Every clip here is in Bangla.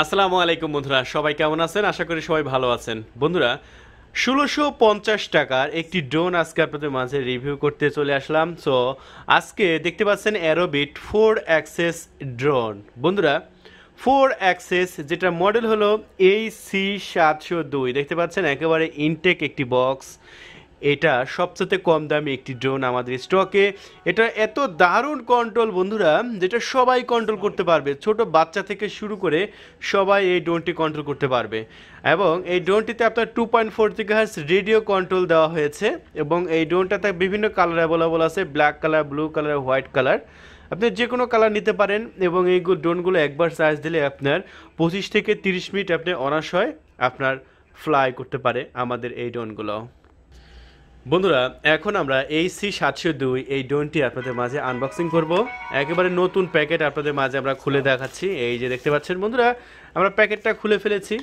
আসসালামু আলাইকুম বন্ধুরা, সবাই কেমন আছেন? আশা করি সবাই ভালো আছেন। বন্ধুরা, ১৬৫০ টাকার একটি ড্রোন আজকে আপনাদের মাঝে রিভিউ করতে চলে আসলাম। সো আজকে দেখতে পাচ্ছেন অ্যারোবিট 4 অ্যাক্সেস ড্রোন। বন্ধুরা, 4 অ্যাক্সেস যেটা মডেল হলো AC702, দেখতে পাচ্ছেন একেবারে ইনটেক একটি বক্স। এটা সবচেয়ে কম দামি একটি ড্রোন আমাদের স্টকে। এটা এত দারুণ কন্ট্রোল বন্ধুরা, যেটা সবাই কন্ট্রোল করতে পারবে, ছোট বাচ্চা থেকে শুরু করে সবাই এই ড্রোনটি কন্ট্রোল করতে পারবে। এবং এই ড্রোনটিতে আপনার 2.4 GHz রেডিও কন্ট্রোল দেওয়া হয়েছে। এবং এই ড্রোনটাতে বিভিন্ন কালার অ্যাভেলেবল আছে, black colour, blue colour, white colour. আপনি যে কোনো কালার নিতে পারেন। এবং এই ড্রোনগুলো একবার চার্জ দিলে আপনার 25 থেকে 30 মিনিট আপনি অনায়াসে আপনার ফ্লাই করতে পারে আমাদের এই ড্রোনগুলো। বন্ধুরা, এখন আমরা AC702 এই ড্রোনটি আপনাদের মাঝে আনবক্সিং করব। একেবারে নতুন প্যাকেট আপনাদের মাঝে আমরা খুলে দেখাচ্ছি। এই যে দেখতে পাচ্ছেন বন্ধুরা, আমরা প্যাকেটটা খুলে ফেলেছি।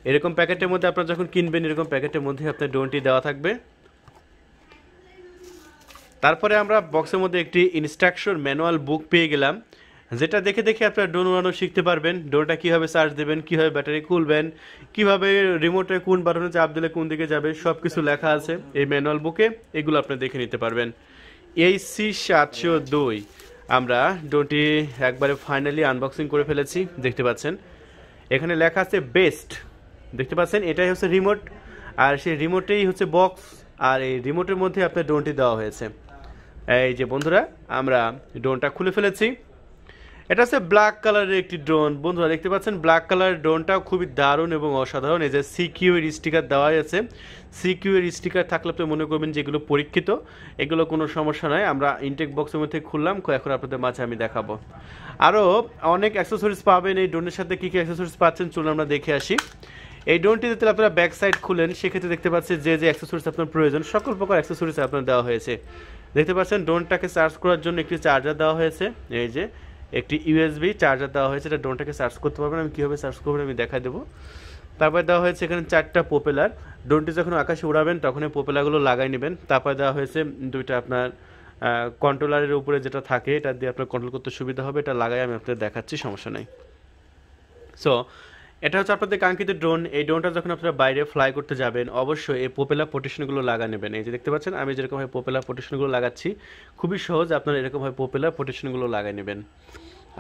এরকম প্যাকেটের মধ্যে আপনারা যখন কিনবেন, এরকম প্যাকেটের মধ্যে আপনার ড্রোনটি দেওয়া থাকবে। তারপরে আমরা বক্সের মধ্যে একটি ইনস্ট্রাকশন ম্যানুয়াল বুক পেয়ে গেলাম, যেটা দেখে দেখে আপনারা ড্রোন উড়ানো শিখতে পারবেন। ড্রোনটা কীভাবে চার্জ দেবেন, কীভাবে ব্যাটারি খুলবেন, কীভাবে রিমোটে কোন বাটনে চাপ দিলে কোন দিকে যাবে, সব কিছু লেখা আছে এই ম্যানুয়াল বুকে। এগুলো আপনি দেখে নিতে পারবেন। AC702 আমরা ড্রোনটি একবারে ফাইনালি আনবক্সিং করে ফেলেছি। দেখতে পাচ্ছেন এখানে লেখা আছে বেস্ট। দেখতে পাচ্ছেন এটাই হচ্ছে রিমোট, আর সেই রিমোটেই হচ্ছে বক্স, আর এই রিমোটের মধ্যে আপনার ড্রোনটি দেওয়া হয়েছে। এই যে বন্ধুরা, আমরা ড্রোনটা খুলে ফেলেছি। এটা হচ্ছে ব্ল্যাক কালারের একটি ড্রোন। বন্ধুরা দেখতে পাচ্ছেন ব্ল্যাক কালারের ড্রোনটাও খুবই দারুণ এবং অসাধারণ। এই যে সিকিউ এর স্টিকার দেওয়া আছে। সিকিউ এর স্টিকার থাকলে আপনি মনে করবেন যে এগুলো পরীক্ষিত, এগুলো কোনো সমস্যা নয়। আমরা ইনটেক বক্সের মধ্যে খুললাম, এখন আপনাদের মাঝে আমি দেখাবো। আরও অনেক অ্যাক্সেসরিজ পাবেন এই ড্রোনের সাথে। কী কী অ্যাক্সেসরিজ পাচ্ছেন চলুন আমরা দেখে আসি। এই ড্রোনটি যদি আপনারা ব্যাক সাইড খুলেন, সেক্ষেত্রে দেখতে পাচ্ছেন যে যে অ্যাক্সেসরিজ আপনার প্রয়োজন, সকল প্রকার অ্যাক্সেসরিজ আপনার দেওয়া হয়েছে। দেখতে পাচ্ছেন ড্রোনটাকে চার্জ করার জন্য একটি চার্জার দেওয়া হয়েছে। এই যে একটি ইউএসবি চার্জার দেওয়া হয়েছে, এটা ড্রোনটাকে চার্জ করতে পারবেন। আমি কীভাবে চার্জ করবেন আমি দেখা দেবো। তারপরে দেওয়া হয়েছে এখানে 4টা প্রপেলার। ড্রোনটি যখন আকাশে উড়াবেন তখন এই প্রপেলারগুলো লাগাই নেবেন। তারপরে দেওয়া হয়েছে 2টা আপনার কন্ট্রোলারের উপরে যেটা থাকে, এটা দিয়ে আপনার কন্ট্রোল করতে সুবিধা হবে। এটা লাগাই আমি আপনাদের দেখাচ্ছি, সমস্যা নেই। সো এটা হচ্ছে আপনাদের কাঙ্ক্ষিত ড্রোন। এই ড্রোনটা যখন আপনারা বাইরে ফ্লাই করতে যাবেন, অবশ্যই এই প্রপেলার প্রোটেকশনগুলো লাগা নেবেন। এই যে দেখতে পাচ্ছেন আমি যেরকমভাবে প্রপেলার প্রোটেকশনগুলো লাগাচ্ছি, খুবই সহজ। আপনারা এরকমভাবে প্রপেলার প্রোটেকশনগুলো লাগাই নেবেন।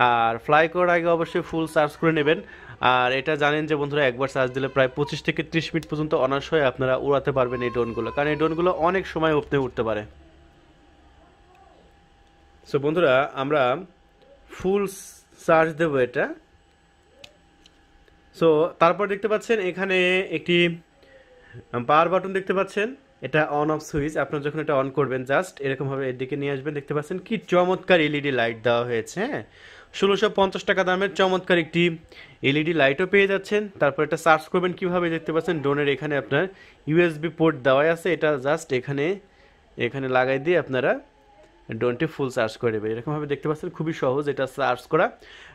আর ফ্লাই করার আগে অবশ্যই ফুল চার্জ করে নেবেন। আর এটা জানেন যে বন্ধুরা, একবার চার্জ দিলে প্রায় 25 থেকে 30 মিনিট পর্যন্ত অনায়াসে আপনারা উড়াতে পারবেন এই ড্রোনগুলো, কারণ এই ড্রোনগুলো অনেক সময় আপনি উঠতে পারে। সো বন্ধুরা, আমরা ফুল চার্জ দেবো এটা। সো তারপর দেখতে পাচ্ছেন এখানে একটি পাওয়ার বাটন দেখতে পাচ্ছেন। এটা অন অফ সুইচ। আপনারা যখন এটা অন করবেন, জাস্ট এরকমভাবে এর দিকে নিয়ে আসবেন। দেখতে পাচ্ছেন কি চমৎকার এলইডি লাইট দেওয়া হয়েছে। হ্যাঁ, ১৬৫০ টাকা দামের চমৎকার একটি এলইডি লাইটও পেয়ে যাচ্ছেন। তারপর এটা চার্জ করবেন কীভাবে, দেখতে পাচ্ছেন ড্রোনের এখানে আপনার ইউএসবি পোর্ট দেওয়াই আছে। এটা জাস্ট এখানে এখানে লাগাই দিয়ে আপনারা ড্রোনটি ফুল চার্জ করে দেবে। এরকমভাবে দেখতে পাচ্ছেন, খুবই সহজ এটা চার্জ করা।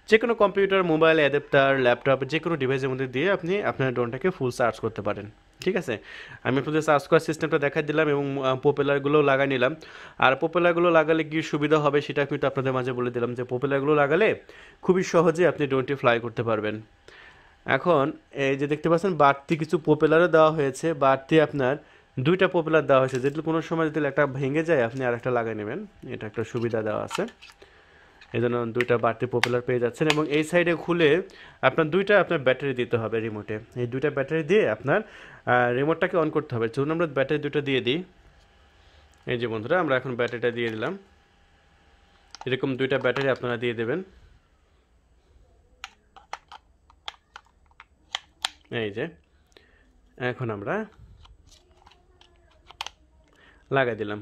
যে কোনো কম্পিউটার, মোবাইল, অ্যাডাপ্টার, ল্যাপটপ, যে কোনো ডিভাইসের মধ্যে দিয়ে আপনি আপনার ড্রোনটাকে ফুল চার্জ করতে পারেন। ঠিক আছে, আমি আপনাদের চার্জ করার সিস্টেমটা দেখাই দিলাম এবং প্রপেলারগুলোও লাগাই নিলাম। আর প্রপেলারগুলো লাগালে কি সুবিধা হবে সেটা কিন্তু আপনাদের মাঝে বলে দিলাম, যে প্রপেলারগুলো লাগালে খুবই সহজে আপনি ড্রোনটি ফ্লাই করতে পারবেন। এখন এই যে দেখতে পাচ্ছেন বাড়তি কিছু প্রপেলারও দেওয়া হয়েছে। বাড়তি আপনার 2টা প্রপেলার দেওয়া হয়েছে, যেগুলো কোনো সময় যদি একটা ভেঙে যায় আপনি আরেকটা লাগাই নেবেন। এটা একটা সুবিধা দেওয়া আছে। এই জন্য 2টা বাড়তি প্রপেলার পেয়ে যাচ্ছেন। এবং এই সাইডে খুলে আপনার 2টা আপনার ব্যাটারি দিতে হবে রিমোটে। এই 2টা ব্যাটারি দিয়ে আপনার রিমোটটাকে অন করতে হবে। চলুন আমরা ব্যাটারি 2টা দিয়ে দিই। এই যে বন্ধুরা, আমরা এখন ব্যাটারিটা দিয়ে দিলাম। এরকম 2টা ব্যাটারি আপনারা দিয়ে দেবেন। এই যে এখন আমরা লাগাই দিলাম।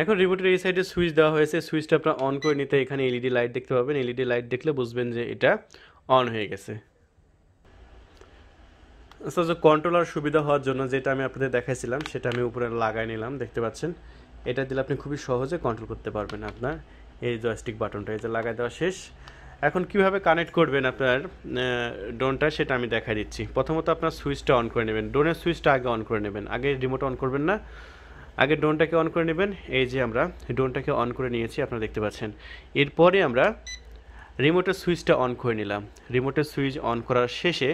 এখন রিমোটের এই সাইডে সুইচ দেওয়া হয়েছে। সুইচটা আপনার অন করে নিতে এখানে এলইডি লাইট দেখতে পাবেন। এলইডি লাইট দেখলে বুঝবেন যে এটা অন হয়ে গেছে। আচ্ছা, যে কন্ট্রোলার সুবিধা হওয়ার জন্য যেটা আমি আপনাদের দেখাইছিলাম সেটা আমি উপরে লাগাই নিলাম। দেখতে পাচ্ছেন এটা দিলে আপনি খুবই সহজে কন্ট্রোল করতে পারবেন আপনার এই জয়স্টিক বাটনটা। এই যে লাগাই দেওয়া শেষ। এখন কিভাবে কানেক্ট করবেন আপনার ড্রোনটা সেটা আমি দেখাই দিচ্ছি। প্রথমত আপনার সুইচটা অন করে নেবেন। ড্রোনের সুইচটা আগে অন করে নেবেন, আগে রিমোট অন করবেন না, আগে ড্রোনটাকে অন করে নেবেন। এই যে আমরা ড্রোনটাকে অন করে নিয়েছি, আপনারা দেখতে পাচ্ছেন। এরপরে আমরা রিমোটের সুইচটা অন করে নিলাম। রিমোটের সুইচ অন করার শেষে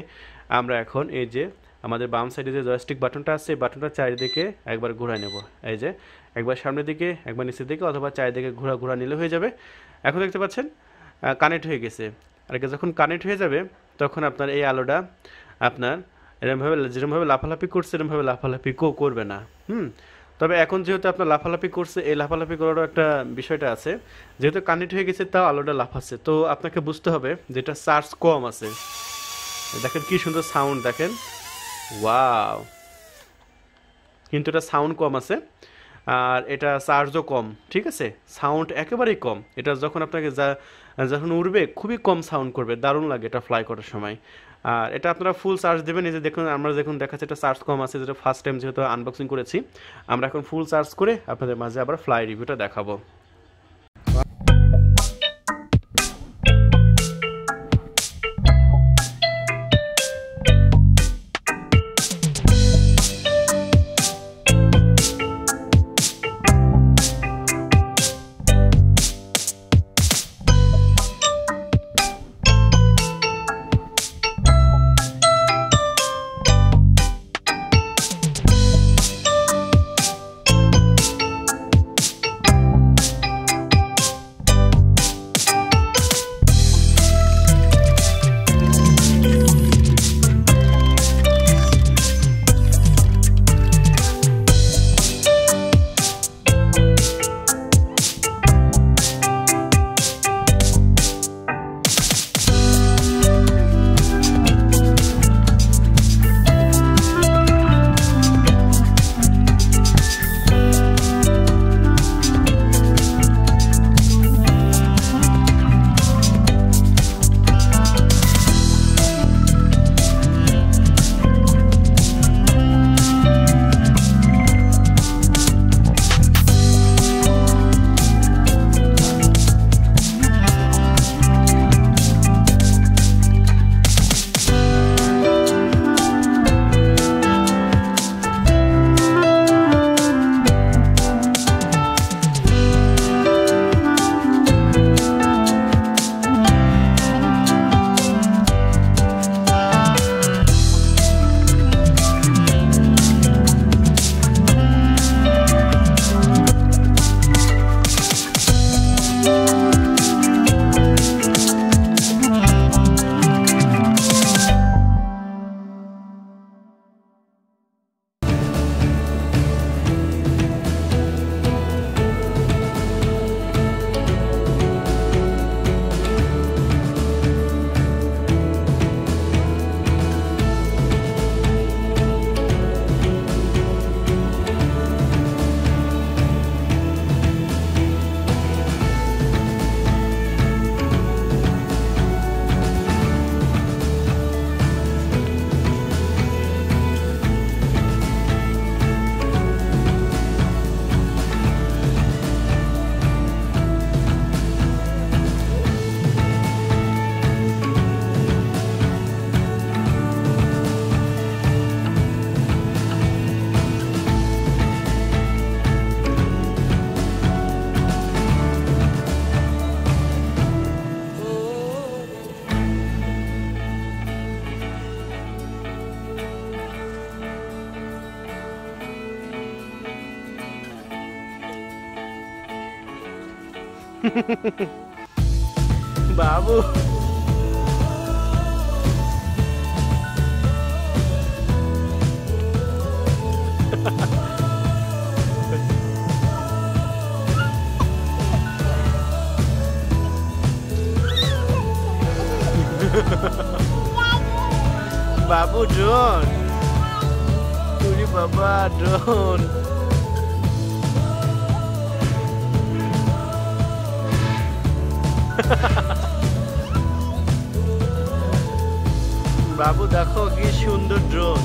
আমরা এখন এই যে আমাদের বাম সাইডে যে জয়স্টিক বাটনটা আছে এই বাটনটা চারিদিকে একবার ঘোরায় নেব। এই যে একবার সামনের দিকে একবার নিচের দিকে অথবা চারিদিকে ঘোরা নিলে হয়ে যাবে। এখন দেখতে পাচ্ছেন কানেক্ট হয়ে গেছে। আর যখন কানেক্ট হয়ে যাবে তখন আপনার এই আলোটা আপনার যেরকমভাবে লাফালাফি করছে এরকমভাবে লাফালাফি করবে না। তবে এখন যেহেতু আপনার লাফালাফি করছে, এই লাফালাফি করারও একটা বিষয়টা আছে, যেহেতু কানেক্ট হয়ে গেছে তাও আলোটা লাফাচ্ছে, তো আপনাকে বুঝতে হবে যেটা চার্জ কম আছে। দেখেন কি সুন্দর সাউন্ড, দেখেন ওয়াও, কিন্তু এটা সাউন্ড কম আছে আর এটা চার্জও কম, ঠিক আছে, সাউন্ড একেবারেই কম। এটা যখন আপনাকে যখন উড়বে খুবই কম সাউন্ড করবে, দারুণ লাগে এটা ফ্লাই করার সময়। আর এটা আপনারা ফুল চার্জ দেবেন। এই যে দেখুন আমরা যখন দেখাচ্ছি এটা চার্জ কম আছে, যেটা ফার্স্ট টাইম যেহেতু আনবক্সিং করেছি, আমরা এখন ফুল চার্জ করে আপনাদের মাঝে আবার ফ্লাই রিভিউটা দেখাবো। বাবু বাবু ড্রোন, তুই বাবা ড্রোন। বাবু দেখো কি সুন্দর ড্রোন।